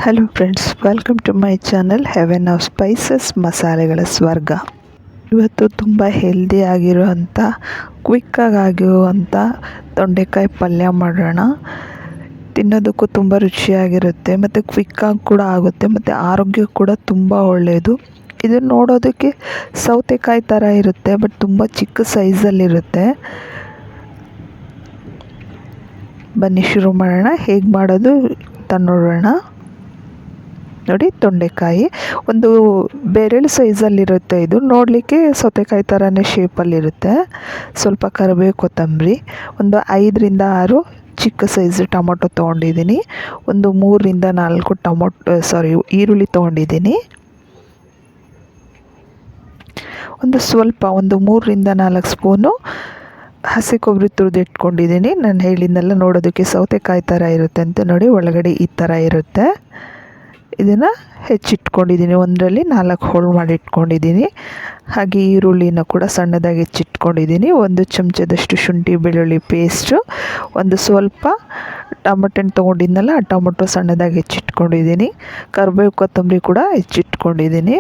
Hello friends, welcome to my channel heaven of spices, ಮಸಾಲೆಗಳ ಸ್ವರ್ಗ. ಇವತ್ತು ತುಂಬ ಹೆಲ್ದಿ ಆಗಿರುವಂಥ ಕ್ವಿಕ್ಕಾಗಿ ಆಗಿರುವಂಥ ತೊಂಡೆಕಾಯಿ ಪಲ್ಯ ಮಾಡೋಣ. ತಿನ್ನೋದಕ್ಕೂ ತುಂಬ ರುಚಿಯಾಗಿರುತ್ತೆ ಮತ್ತು ಕ್ವಿಕ್ಕಾಗಿ ಕೂಡ ಆಗುತ್ತೆ ಮತ್ತು ಆರೋಗ್ಯಕ್ಕೆ ಕೂಡ ತುಂಬ ಒಳ್ಳೆಯದು. ಇದು ನೋಡೋದಕ್ಕೆ ಸೌತೆಕಾಯಿ ಥರ ಇರುತ್ತೆ, ಬಟ್ ತುಂಬ ಚಿಕ್ಕ ಸೈಜಲ್ಲಿರುತ್ತೆ. ಬನ್ನಿ ಶುರು ಮಾಡೋಣ. ಹೇಗೆ ಮಾಡೋದು ಅಂತ ನೋಡೋಣ. ನೋಡಿ, ತೊಂಡೆಕಾಯಿ ಒಂದು ಬೆರಳು ಸೈಜಲ್ಲಿರುತ್ತೆ. ಇದು ನೋಡಲಿಕ್ಕೆ ಸೌತೆಕಾಯಿ ಥರನೇ ಶೇಪಲ್ಲಿರುತ್ತೆ. ಸ್ವಲ್ಪ ಕರಿಬೇವು, ಕೊತ್ತಂಬರಿ, ಒಂದು 5ರಿಂದ 6 ಚಿಕ್ಕ ಸೈಜ್ ಟೊಮೊಟೊ ತೊಗೊಂಡಿದ್ದೀನಿ. ಒಂದು 3ರಿಂದ 4 ಈರುಳ್ಳಿ ತೊಗೊಂಡಿದ್ದೀನಿ. ಒಂದು 3ರಿಂದ 4 ಸ್ಪೂನು ಹಸಿ ಕೊಬ್ಬರಿ ತುರಿದಿಟ್ಕೊಂಡಿದ್ದೀನಿ. ನಾನು ಹೇಳಿದ್ನೆಲ್ಲ ನೋಡೋದಕ್ಕೆ ಸೌತೆಕಾಯಿ ಥರ ಇರುತ್ತೆ ಅಂತ. ನೋಡಿ, ಒಳಗಡೆ ಈ ಥರ ಇರುತ್ತೆ. ಇದನ್ನು ಹೆಚ್ಚಿಟ್ಕೊಂಡಿದ್ದೀನಿ. ಒಂದರಲ್ಲಿ 4 ಹೋಳು ಮಾಡಿ ಇಟ್ಕೊಂಡಿದ್ದೀನಿ. ಹಾಗೆ ಈರುಳ್ಳಿನ ಕೂಡ ಸಣ್ಣದಾಗಿ ಹೆಚ್ಚಿಟ್ಕೊಂಡಿದ್ದೀನಿ. 1 ಚಮಚದಷ್ಟು ಶುಂಠಿ ಬೆಳ್ಳುಳ್ಳಿ ಪೇಸ್ಟು, ಒಂದು ಸ್ವಲ್ಪ ಟೊಮೊಟೊ ತೊಗೊಂಡಿದ್ನಲ್ಲ, ಆ ಟೊಮೊಟೊ ಸಣ್ಣದಾಗಿ ಹೆಚ್ಚಿಟ್ಕೊಂಡಿದ್ದೀನಿ. ಕರಿಬೇವು, ಕೊತ್ತಂಬರಿ ಕೂಡ ಹೆಚ್ಚಿಟ್ಕೊಂಡಿದ್ದೀನಿ.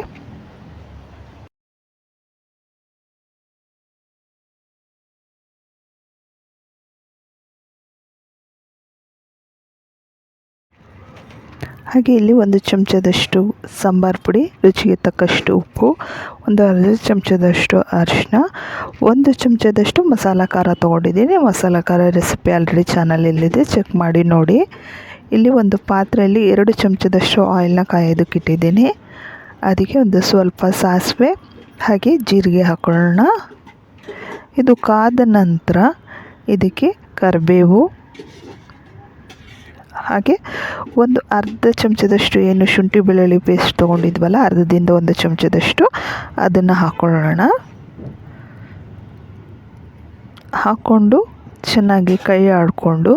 ಹಾಗೆ ಇಲ್ಲಿ 1 ಚಮಚದಷ್ಟು ಸಾಂಬಾರು ಪುಡಿ, ರುಚಿಗೆ ತಕ್ಕಷ್ಟು ಉಪ್ಪು, ಒಂದು ಅರ್ಧ ಚಮಚದಷ್ಟು ಅರಿಶಿನ, 1 ಚಮಚದಷ್ಟು ಮಸಾಲ ಖಾರ ತೊಗೊಂಡಿದ್ದೀನಿ. ಮಸಾಲ ಖಾರ ರೆಸಿಪಿ ಆಲ್ರೆಡಿ ಚಾನಲಲ್ಲಿದೆ, ಚೆಕ್ ಮಾಡಿ ನೋಡಿ. ಇಲ್ಲಿ ಒಂದು ಪಾತ್ರೆಯಲ್ಲಿ 2 ಚಮಚದಷ್ಟು ಆಯಿಲ್ನ ಕಾಯೋದಕ್ಕೆ ಇಟ್ಟಿದ್ದೀನಿ. ಅದಕ್ಕೆ ಒಂದು ಸ್ವಲ್ಪ ಸಾಸಿವೆ ಹಾಗೆ ಜೀರಿಗೆ ಹಾಕೊಳ್ಳೋಣ. ಇದು ಕಾದ ನಂತರ ಇದಕ್ಕೆ ಕರಿಬೇವು, ಹಾಗೆ ಒಂದು ಅರ್ಧ ಚಮಚದಷ್ಟು ಏನು ಶುಂಠಿ ಬೆಳ್ಳುಳ್ಳಿ ಪೇಸ್ಟ್ ತೊಗೊಂಡಿದ್ವಲ್ಲ, ಅರ್ಧದಿಂದ 1 ಚಮಚದಷ್ಟು ಅದನ್ನು ಹಾಕೊಳ್ಳೋಣ. ಹಾಕ್ಕೊಂಡು ಚೆನ್ನಾಗಿ ಕೈ ಆಡಿಕೊಂಡು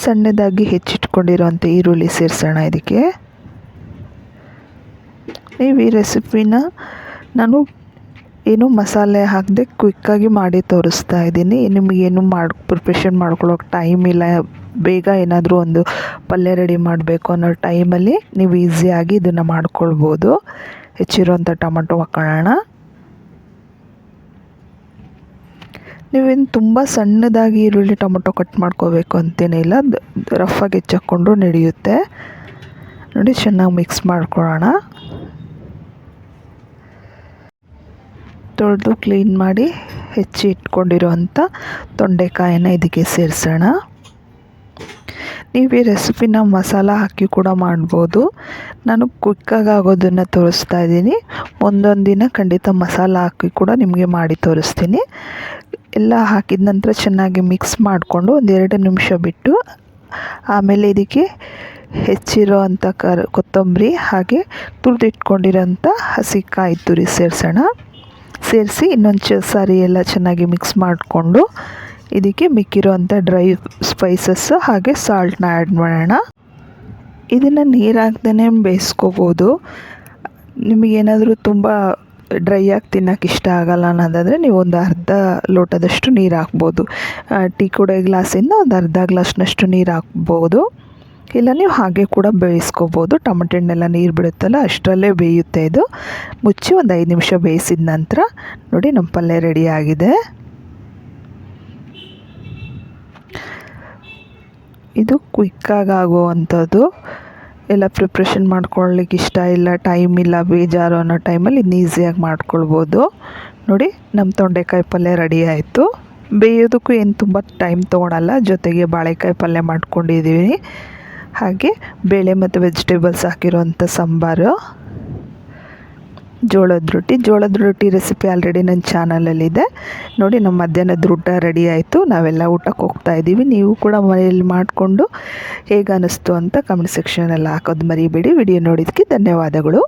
ಸಣ್ಣದಾಗಿ ಹೆಚ್ಚಿಟ್ಕೊಂಡಿರೋಂಥ ಈರುಳ್ಳಿ ಸೇರಿಸೋಣ. ಇದಕ್ಕೆ ನೀವು ಈ ರೆಸಿಪಿನ ನಾನು ಏನು ಮಸಾಲೆ ಹಾಕದೆ ಕ್ವಿಕ್ಕಾಗಿ ಮಾಡಿ ತೋರಿಸ್ತಾ ಇದ್ದೀನಿ. ನಿಮಗೇನು ಪ್ರಿಪ್ರೇಷನ್ ಮಾಡ್ಕೊಳ್ಳೋಕೆ ಟೈಮ್ ಇಲ್ಲ, ಬೇಗ ಏನಾದರೂ ಒಂದು ಪಲ್ಯ ರೆಡಿ ಮಾಡಬೇಕು ಅನ್ನೋ ಟೈಮಲ್ಲಿ ನೀವು ಈಸಿಯಾಗಿ ಇದನ್ನು ಮಾಡ್ಕೊಳ್ಬೋದು. ಹೆಚ್ಚಿರೋಂಥ ಟೊಮೊಟೊ ಹಾಕೊಳ್ಳೋಣ. ನೀವೇನು ತುಂಬ ಸಣ್ಣದಾಗಿ ಈರುಳ್ಳಿ ಟೊಮೊಟೊ ಕಟ್ ಮಾಡ್ಕೋಬೇಕು ಅಂತೇನಿಲ್ಲ, ರಫಾಗಿ ಹೆಚ್ಚಾಕ್ಕೊಂಡ್ರೂ ನಡೆಯುತ್ತೆ. ನೋಡಿ, ಚೆನ್ನಾಗಿ ಮಿಕ್ಸ್ ಮಾಡ್ಕೊಳ್ಳೋಣ. ತೊಳೆದು ಕ್ಲೀನ್ ಮಾಡಿ ಹೆಚ್ಚಿ ಇಟ್ಕೊಂಡಿರೋವಂಥ ತೊಂಡೆಕಾಯಿನ ಇದಕ್ಕೆ ಸೇರಿಸೋಣ. ನೀವು ಈ ರೆಸಿಪಿನ ಮಸಾಲ ಹಾಕಿ ಕೂಡ ಮಾಡ್ಬೋದು. ನಾನು ಕ್ವಿಕ್ಕಾಗಿ ಆಗೋದನ್ನು ತೋರಿಸ್ತಾ ಇದ್ದೀನಿ. ಮುಂದೊಂದು ದಿನ ಖಂಡಿತ ಮಸಾಲ ಹಾಕಿ ಕೂಡ ನಿಮಗೆ ಮಾಡಿ ತೋರಿಸ್ತೀನಿ. ಎಲ್ಲ ಹಾಕಿದ ನಂತರ ಚೆನ್ನಾಗಿ ಮಿಕ್ಸ್ ಮಾಡಿಕೊಂಡು ಒಂದು 2 ನಿಮಿಷ ಬಿಟ್ಟು ಆಮೇಲೆ ಇದಕ್ಕೆ ಹೆಚ್ಚಿರೋ ಅಂಥ ಕೊತ್ತಂಬರಿ ಹಾಗೆ ತುರಿದಿಟ್ಕೊಂಡಿರೋಂಥ ಹಸಿ ಕಾಯಿ ತುರಿ ಸೇರಿಸಿ ಇನ್ನೊಂದು ಸಾರಿ ಎಲ್ಲ ಚೆನ್ನಾಗಿ ಮಿಕ್ಸ್ ಮಾಡಿಕೊಂಡು ಇದಕ್ಕೆ ಮಿಕ್ಕಿರೋಂಥ ಡ್ರೈ ಸ್ಪೈಸಸ್ ಹಾಗೆ ಸಾಲ್ಟ್ನ ಆ್ಯಡ್ ಮಾಡೋಣ. ಇದನ್ನು ನೀರು ಹಾಕ್ದೇ ಬೇಯಿಸ್ಕೋಬೋದು. ನಿಮಗೇನಾದರೂ ತುಂಬ ಡ್ರೈಯಾಗಿ ತಿನ್ನೋಕೆ ಇಷ್ಟ ಆಗಲ್ಲ ಅನ್ನೋದಾದರೆ ನೀವು ಒಂದು ಅರ್ಧ ಲೋಟದಷ್ಟು ನೀರು ಹಾಕ್ಬೋದು. ಟೀ ಕುಡಿಯೋ ಗ್ಲಾಸಿಂದ ಒಂದು ಅರ್ಧ ಗ್ಲಾಸ್ನಷ್ಟು ನೀರು ಹಾಕ್ಬೋದು. ಇಲ್ಲ ನೀವು ಹಾಗೆ ಕೂಡ ಬೇಯಿಸ್ಕೋಬೋದು. ಟೊಮೆಟೊ ಹಣ್ಣೆಲ್ಲ ನೀರು ಬಿಡುತ್ತಲ್ಲ, ಅಷ್ಟರಲ್ಲೇ ಬೇಯುತ್ತೆ. ಇದು ಮುಚ್ಚಿ ಒಂದು 5 ನಿಮಿಷ ಬೇಯಿಸಿದ ನಂತರ ನೋಡಿ, ನಮ್ಮ ಪಲ್ಯ ರೆಡಿ ಆಗಿದೆ. ಇದು ಕ್ವಿಕ್ಕಾಗಿ ಆಗುವಂಥದ್ದು. ಎಲ್ಲ ಪ್ರಿಪ್ರೇಷನ್ ಮಾಡ್ಕೊಳ್ಳಿಕ್ಕೆ ಇಷ್ಟ ಇಲ್ಲ, ಟೈಮ್ ಇಲ್ಲ, ಬೇಜಾರು ಅನ್ನೋ ಟೈಮಲ್ಲಿ ಇದನ್ನ ಈಸಿಯಾಗಿ ಮಾಡ್ಕೊಳ್ಬೋದು. ನೋಡಿ, ನಮ್ಮ ತೊಂಡೆಕಾಯಿ ಪಲ್ಯ ರೆಡಿ ಆಯಿತು. ಬೇಯೋದಕ್ಕೂ ಏನು ತುಂಬ ಟೈಮ್ ತೊಗೊಳಲ್ಲ. ಜೊತೆಗೆ ಬಾಳೆಕಾಯಿ ಪಲ್ಯ ಮಾಡ್ಕೊಂಡಿದ್ದೀವಿ. ಹಾಗೆ ಬೇಳೆ ಮತ್ತು ವೆಜಿಟೇಬಲ್ಸ್ ಹಾಕಿರೋಂಥ ಸಾಂಬಾರು, ಜೋಳದ ರೊಟ್ಟಿ ರೆಸಿಪಿ ಆಲ್ರೆಡಿ ನನ್ನ ಚಾನಲಲ್ಲಿದೆ ನೋಡಿ. ನಮ್ಮ ಮಧ್ಯಾಹ್ನದ ಊಟ ರೆಡಿ ಆಯಿತು. ನಾವೆಲ್ಲ ಊಟಕ್ಕೆ ಹೋಗ್ತಾ ಇದ್ದೀವಿ. ನೀವು ಕೂಡ ಮನೆಯಲ್ಲಿ ಮಾಡಿಕೊಂಡು ಹೇಗೆ ಅನ್ನಿಸ್ತು ಅಂತ ಕಮೆಂಟ್ ಸೆಕ್ಷನಲ್ಲಿ ಹಾಕೋದು ಮರಿಬೇಡಿ. ವಿಡಿಯೋ ನೋಡಿದ್ದಕ್ಕೆ ಧನ್ಯವಾದಗಳು.